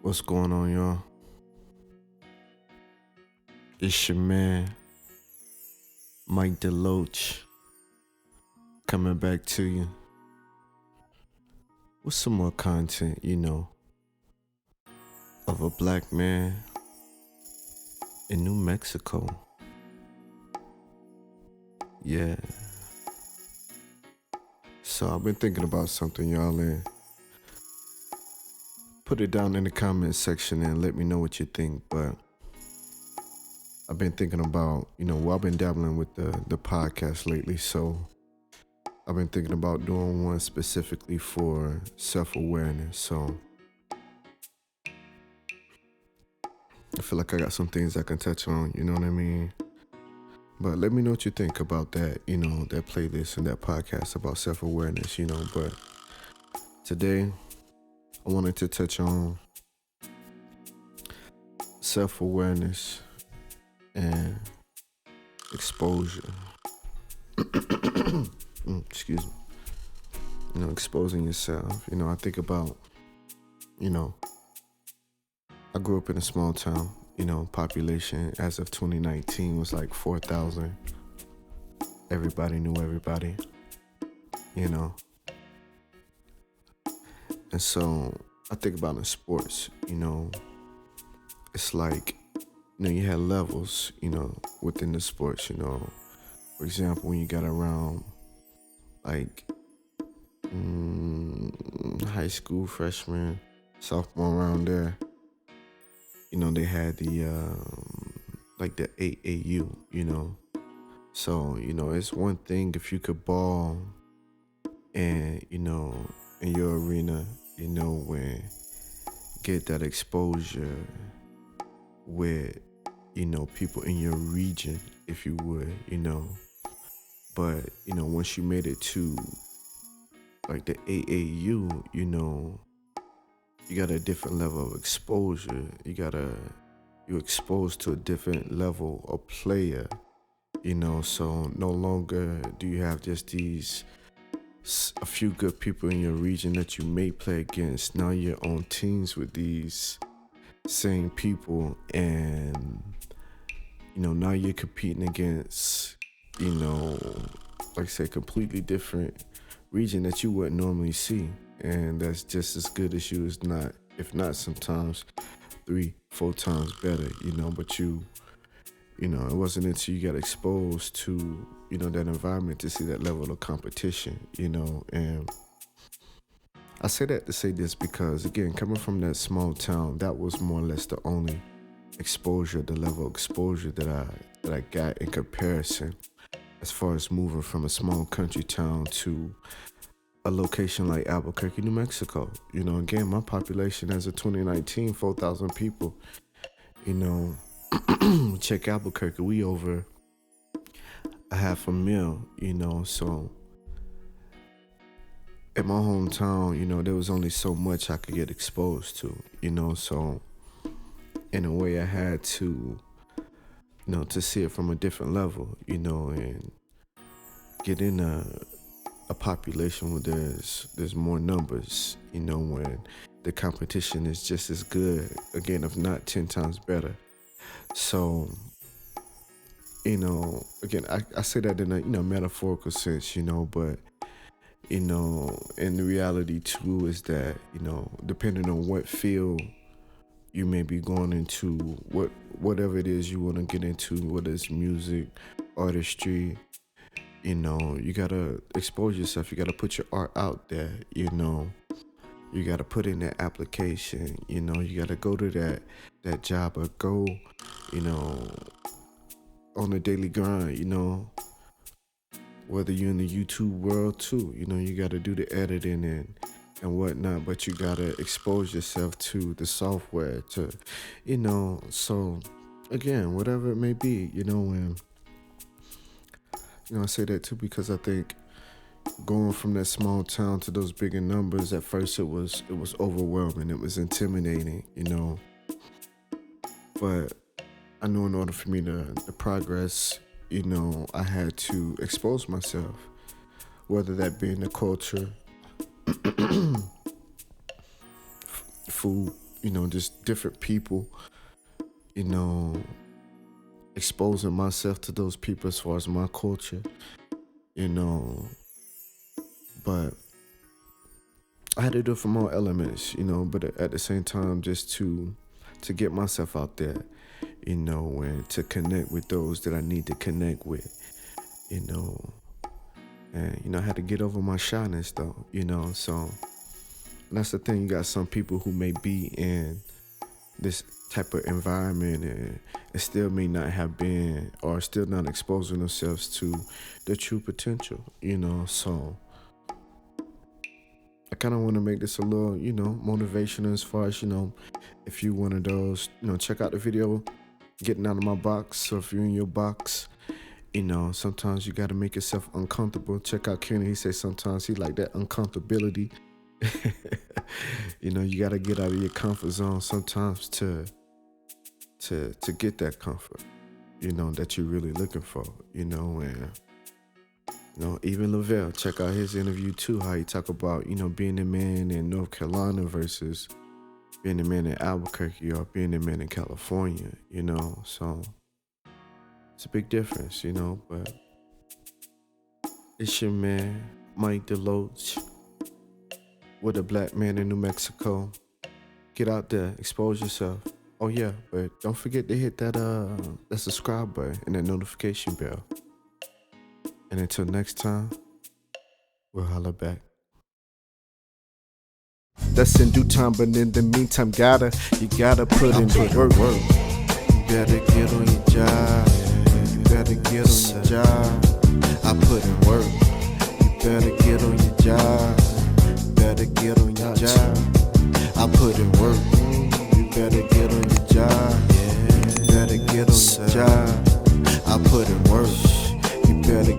What's going on, y'all? It's your man, Mike Deloach, coming back to you with some more content, of a black man in New Mexico. Yeah. So I've been thinking about something, y'all, and put it down in the comment section and let me know what you think. But I've been thinking about, I've been dabbling with the podcast lately, so I've been thinking about doing one specifically for self-awareness. So I feel like I got some things I can touch on, you know what I mean? But let me know what you think about that, that playlist and that podcast about self-awareness, But today, I wanted to touch on self-awareness and exposure. Excuse me. Exposing yourself. I think about, I grew up in a small town, population as of 2019 was like 4,000. Everybody knew everybody, And so I think about in sports, it's like, you had levels, within the sports, For example, when you got around like high school, freshman, sophomore, around there, they had the like the AAU, So, it's one thing if you could ball and, in your arena, when get that exposure with, people in your region, if you would, But, once you made it to like the AAU, you got a different level of exposure. You're exposed to a different level of player, so no longer do you have just a few good people in your region that you may play against. Now you're on teams with these same people, and now you're competing against, like I said, completely different region that you wouldn't normally see, and that's just as good as you, if not sometimes 3-4 times better, but it wasn't until you got exposed to, that environment to see that level of competition, and I say that to say this because, again, coming from that small town, that was more or less the only exposure, the level of exposure that I got in comparison as far as moving from a small country town to a location like Albuquerque, New Mexico. Again, my population as of 2019, 4,000 people. Check Albuquerque, we over 500,000, so in my hometown, there was only so much I could get exposed to, so in a way I had to, to see it from a different level, and get in a population where there's more numbers, when the competition is just as good, again, if not 10 times better. So, again, I say that in a metaphorical sense, but, and the reality too is that, depending on what field you may be going into, whatever it is you want to get into, whether it's music, artistry, you gotta expose yourself. You gotta put your art out there, You gotta put in that application, You gotta go to that job or go, on a daily grind, Whether you're in the YouTube world too, you gotta do the editing and whatnot, but you gotta expose yourself to the software to, so again, whatever it may be, and I say that too because I think going from that small town to those bigger numbers, at first it was overwhelming, it was intimidating, but I know in order for me to progress, I had to expose myself, whether that be in the culture, food, just different people, you know, exposing myself to those people as far as my culture, you know. But I had to do it from all elements, but at the same time, just to get myself out there, and to connect with those that I need to connect with, you know. And, I had to get over my shyness though, so that's the thing. You got some people who may be in this type of environment and still may not have been or still not exposing themselves to their true potential, so I kind of want to make this a little, motivational as far as, if you one of those, check out the video, getting out of my box. So if you're in your box, sometimes you got to make yourself uncomfortable. Check out Kenny. He says sometimes he like that uncomfortability. You got to get out of your comfort zone sometimes to get that comfort, that you're really looking for, and even Lavelle, check out his interview too, how he talk about, being a man in North Carolina versus being a man in Albuquerque or being a man in California, so it's a big difference, but it's your man, Mike Deloach, with a black man in New Mexico. Get out there, expose yourself. Oh yeah, but don't forget to hit that subscribe button and that notification bell. And until next time, we'll holla back. That's in due time, but in the meantime, you gotta put in the work. You better get on your job. You better get on your job. I put in work. You better get on your job. You better get on your job. I put in work. You better get on your job. You better get on your job. I put in work. You better